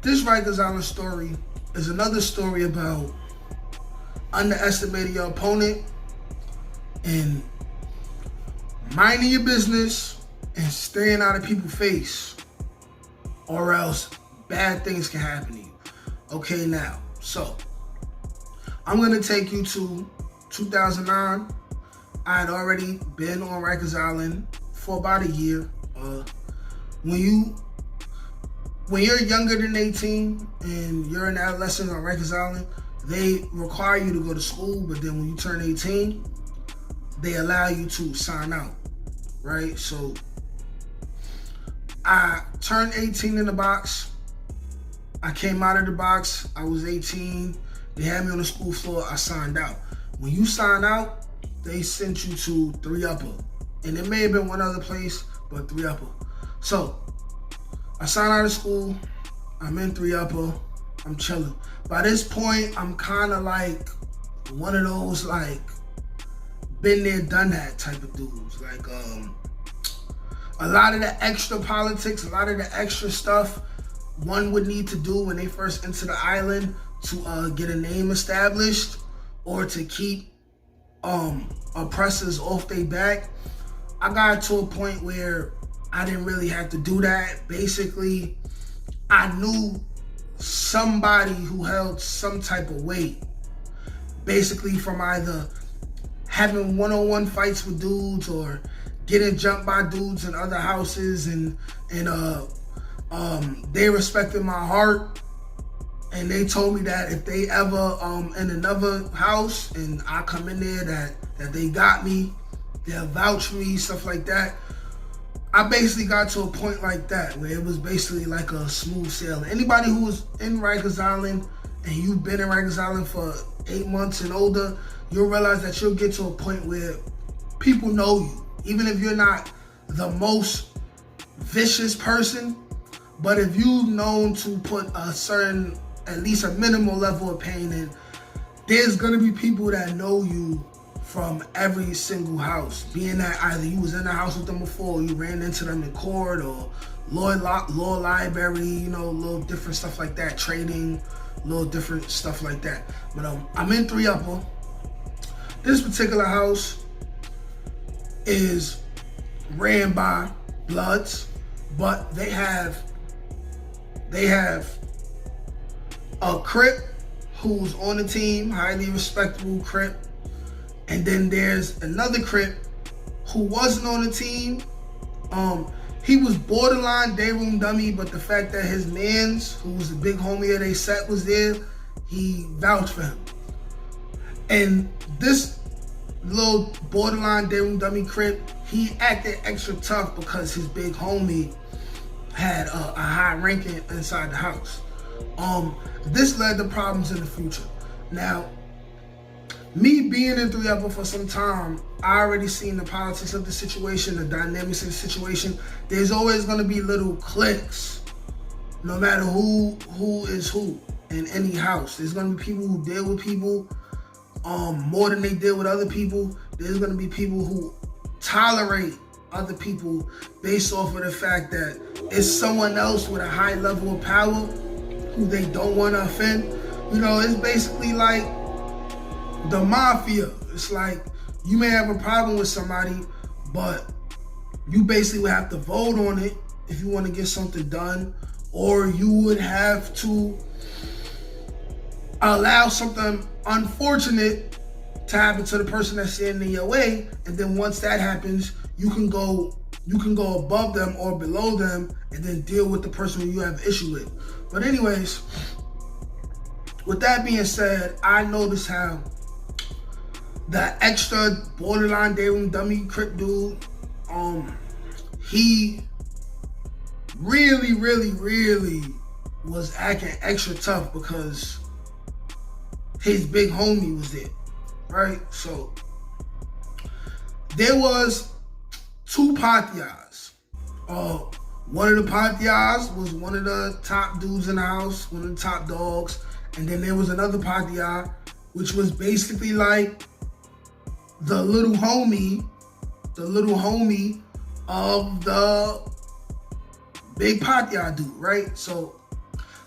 This Rikers Island story is another story about underestimating your opponent and minding your business and staying out of people's face, or else bad things can happen to you. Okay, now, so I'm gonna take you to 2009. I had already been on Rikers Island for about a year. When you're younger than 18 and you're an adolescent on Rikers Island, they require you to go to school, but then when you turn 18, they allow you to sign out, right? So I turned 18 in the box. I came out of the box. I was 18. They had me on the school floor. I signed out. When you sign out, they sent you to 3 Upper. And it may have been one other place, but 3 Upper. So I signed out of school. I'm in 3 Upper. I'm chilling. By this point, I'm kind of like one of those like been there, done that type of dudes. Like a lot of the extra politics, a lot of the extra stuff one would need to do when they first enter the island to get a name established or to keep oppressors off their back. I got to a point where I didn't really have to do that. Basically, I knew somebody who held some type of weight, basically from either having one-on-one fights with dudes or getting jumped by dudes in other houses, and they respected my heart, and they told me that if they ever in another house and I come in there that they got me, they'll vouch for me, stuff like that. I basically got to a point like that where it was basically like a smooth sailing. Anybody who was in Rikers Island and you've been in Rikers Island for 8 months and older, you'll realize that you'll get to a point where people know you. Even if you're not the most vicious person, but if you're known to put a certain, at least a minimal level of pain in, there's gonna be people that know you from every single house, being that either you was in the house with them before, or you ran into them in court, or law library, you know, little different stuff like that, trading, little different stuff like that. But I'm in 3 Upper. This particular house is ran by Bloods, but they have a Crip who's on the team, highly respectable Crip. And then there's another Crip who wasn't on the team. He was borderline day room dummy, but the fact that his mans, who was a big homie of they set, was there, he vouched for him. And this little borderline day room dummy Crip, he acted extra tough because his big homie had a high ranking inside the house. This led to problems in the future. Now, me being in 3 Upper for some time, I already seen the politics of the situation, the dynamics of the situation. There's always gonna be little cliques, no matter who is who in any house. There's gonna be people who deal with people more than they deal with other people. There's gonna be people who tolerate other people based off of the fact that it's someone else with a high level of power who they don't want to offend. You know, it's basically like the mafia. It's like you may have a problem with somebody, but you basically would have to vote on it if you want to get something done, or you would have to allow something unfortunate to happen to the person that's standing in your way, and then once that happens, you can go above them or below them and then deal with the person who you have issue with. But anyways, with that being said, I noticed how the extra borderline day room dummy Crip dude, he really was acting extra tough because his big homie was there, right? So there was 2 Patrias. One of the Patrias was one of the top dudes in the house, one of the top dogs. And then there was another Patria, which was basically like the little homie of the big Patria dude, right? So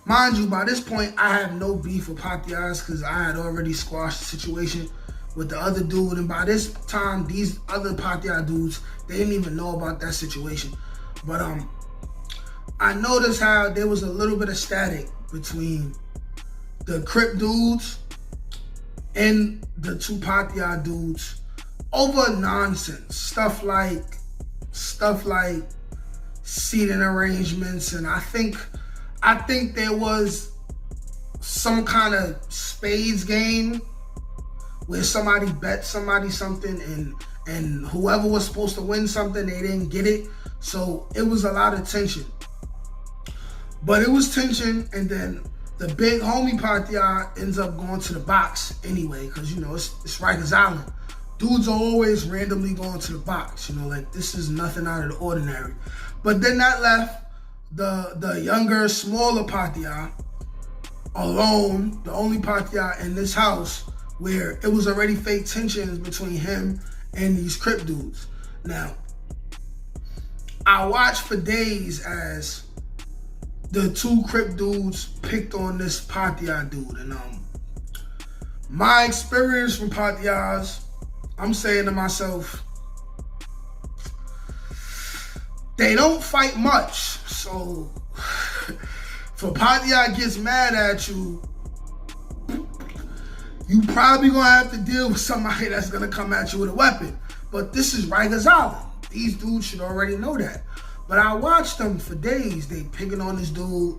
Mind you, by this point, I have no beef with Patria's because I had already squashed the situation with the other dude. And by this time, these other Patria dudes, they didn't even know about that situation. But I noticed how there was a little bit of static between the Crip dudes and the two Patria dudes over nonsense. Stuff like seating arrangements, and I think there was some kind of spades game where somebody bet somebody something and whoever was supposed to win something, they didn't get it. So it was a lot of tension. But it was tension, and then the big homie Patria ends up going to the box anyway, because, you know, it's Rikers Island. Dudes are always randomly going to the box, you know, like this is nothing out of the ordinary. But then that left the younger, smaller Patria alone, the only Patria in this house, where it was already fake tensions between him and these Crip dudes. Now, I watched for days as the two Crip dudes picked on this Patria dude, and my experience from Patrias, I'm saying to myself, they don't fight much. So if a Patria gets mad at you, you probably gonna have to deal with somebody that's gonna come at you with a weapon. But this is Rikers Island. These dudes should already know that. But I watched them for days. They picking on this dude,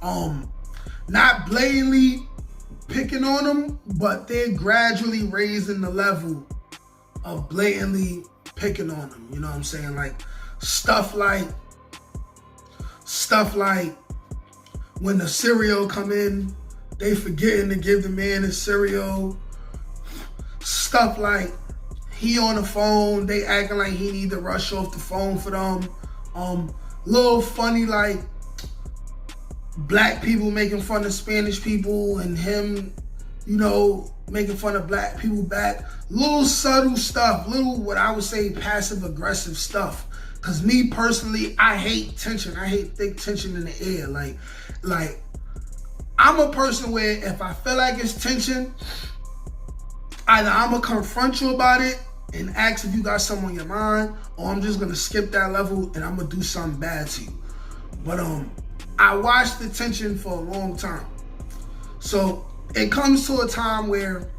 not blatantly picking on him, but they're gradually raising the level of blatantly picking on him. You know what I'm saying? Like stuff like when the cereal come in, they forgetting to give the man his cereal. Stuff like he on the phone, they acting like he need to rush off the phone for them. Little funny like black people making fun of Spanish people and him, you know, making fun of black people back. Little subtle stuff, little what I would say passive aggressive stuff. Cause me personally, I hate tension. I hate thick tension in the air. Like I'm a person where if I feel like it's tension, either I'm gonna confront you about it and ask if you got something on your mind, or I'm just gonna skip that level and I'm gonna do something bad to you. But I watched the tension for a long time. So it comes to a time where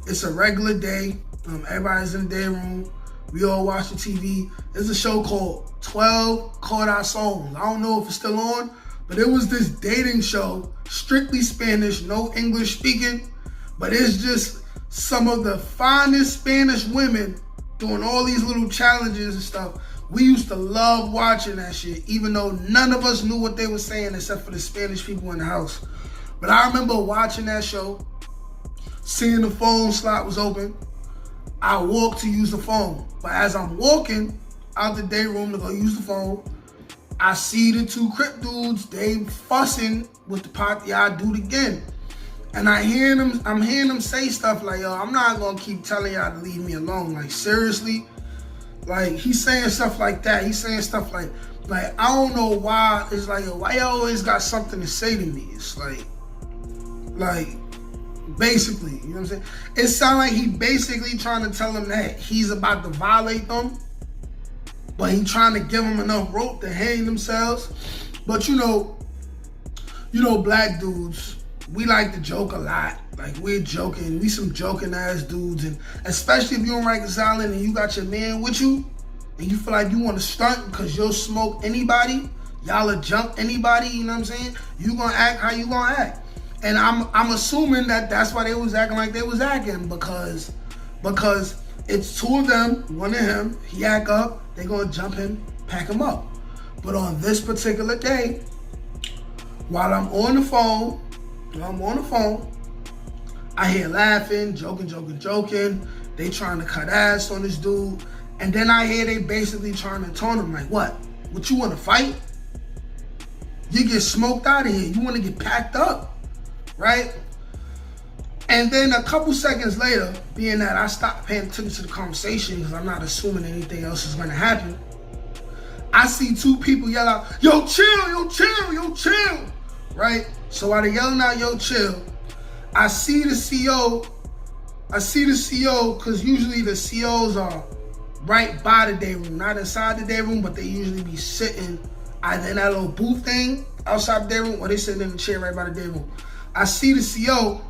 it's a regular day. Everybody's in the day room. We all watch the TV. There's a show called 12 Called Our Songs. I don't know if it's still on, but it was this dating show, strictly Spanish, no English speaking, but it's just some of the finest Spanish women doing all these little challenges and stuff. We used to love watching that shit, even though none of us knew what they were saying except for the Spanish people in the house. But I remember watching that show, seeing the phone slot was open. I walked to use the phone. But as I'm walking out the day room to go use the phone, I see the two Crip dudes, they fussing with the Patria dude again. And I'm hearing them say stuff like, yo, I'm not gonna keep telling y'all to leave me alone. Like, seriously? Like, he's saying stuff like that. He's saying stuff like I don't know why. It's like, yo, why y'all always got something to say to me? It's like, basically, you know what I'm saying? It sounds like he basically trying to tell them that he's about to violate them, but he trying to give them enough rope to hang themselves. But you know, black dudes, we like to joke a lot. Like, we're joking. We some joking ass dudes. And especially if you're on Rikers Island and you got your man with you and you feel like you want to stunt because you'll smoke anybody, y'all will jump anybody, you know what I'm saying? You gonna act how you gonna act. And I'm assuming that that's why they was acting like they was acting, because it's two of them, one of him, he act up, they gonna jump him, pack him up. But on this particular day, while I'm on the phone, I hear laughing, joking. They trying to cut ass on this dude. And then I hear they basically trying to taunt him like, what you want to fight? You get smoked out of here. You want to get packed up, right? And then a couple seconds later, being that I stopped paying attention to the conversation because I'm not assuming anything else is going to happen, I see two people yell out, yo, chill, right? So while they yelling out, yo, chill, I see the CO because usually the COs are right by the day room, not inside the day room, but they usually be sitting either in that little booth thing outside the day room or they sitting in the chair right by the day room. I see the CO.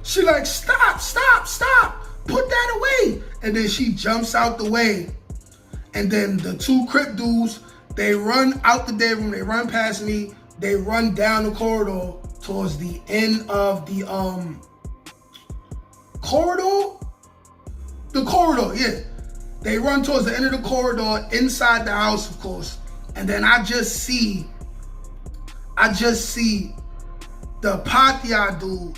She like, stop, put that away. And then she jumps out the way. And then the two Crip dudes, they run out the day room, they run past me, they run down the corridor towards the end of the corridor? The corridor, yeah. They run towards the end of the corridor, inside the house, of course. And then I just see the Patria dude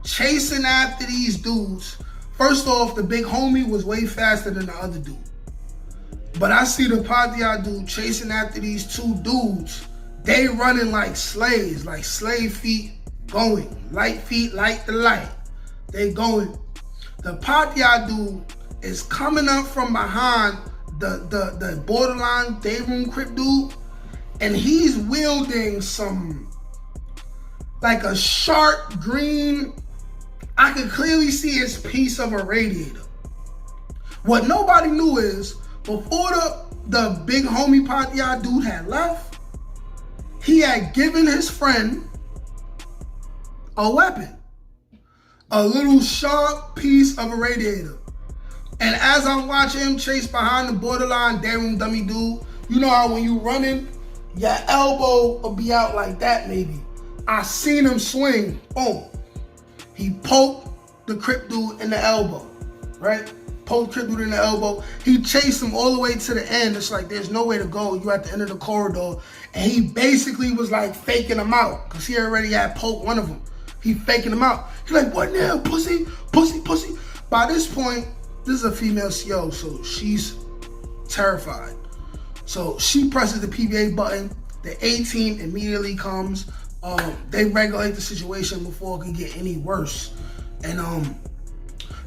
chasing after these dudes. First off, the big homie was way faster than the other dude. But I see the Patria dude chasing after these two dudes. They running like slaves, like slave feet going. Light feet, like the light. They going. The Patria dude is coming up from behind the borderline day room Crip dude, and he's wielding some, like a sharp green, I could clearly see his piece of a radiator. What nobody knew is, before the big homie Patria dude had left, he had given his friend a weapon. A little sharp piece of a radiator. And as I'm watching him chase behind the borderline day room dummy dude, you know how when you running, your elbow will be out like that maybe. I seen him swing, boom. He poked the Crip dude in the elbow, right? Poked Crip dude in the elbow. He chased him all the way to the end. It's like there's no way to go. You at the end of the corridor. And he basically was like faking him out because he already had poked one of them. He faking him out. He's like, what now, pussy? Pussy. By this point, this is a female CO, so she's terrified. So she presses the PBA button. The A-team immediately comes. They regulate the situation before it could get any worse. And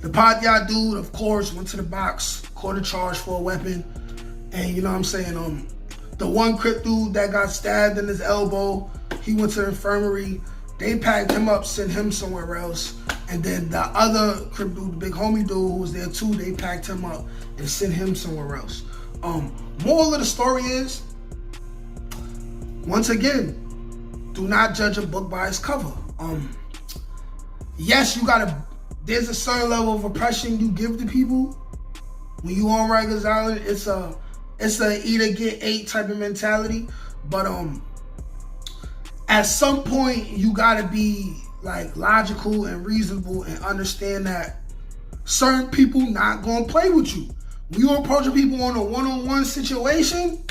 the Patria dude, of course, went to the box, caught a charge for a weapon. And you know what I'm saying? The one Crip dude that got stabbed in his elbow, he went to the infirmary. They packed him up, sent him somewhere else. And then the other Crip dude, the big homie dude who was there too, they packed him up and sent him somewhere else. Moral of the story is, once again, do not judge a book by its cover. Yes, there's a certain level of oppression you give to people. When you on Rikers Island, it's a either get ate type of mentality. But at some point, you gotta be like logical and reasonable and understand that certain people not gonna play with you. When you approaching people on a one-on-one situation,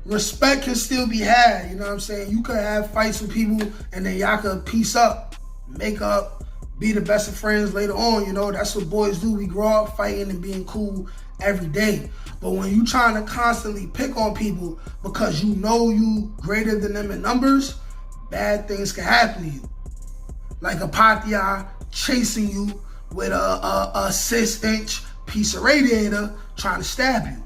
respect can still be had. You know what I'm saying? You could have fights with people and then y'all could piece up, make up, be the best of friends later on. You know, that's what boys do. We grow up fighting and being cool every day. But when you trying to constantly pick on people because you know you greater than them in numbers, bad things can happen to you. Like a Patria chasing you with a 6-inch piece of radiator trying to stab you.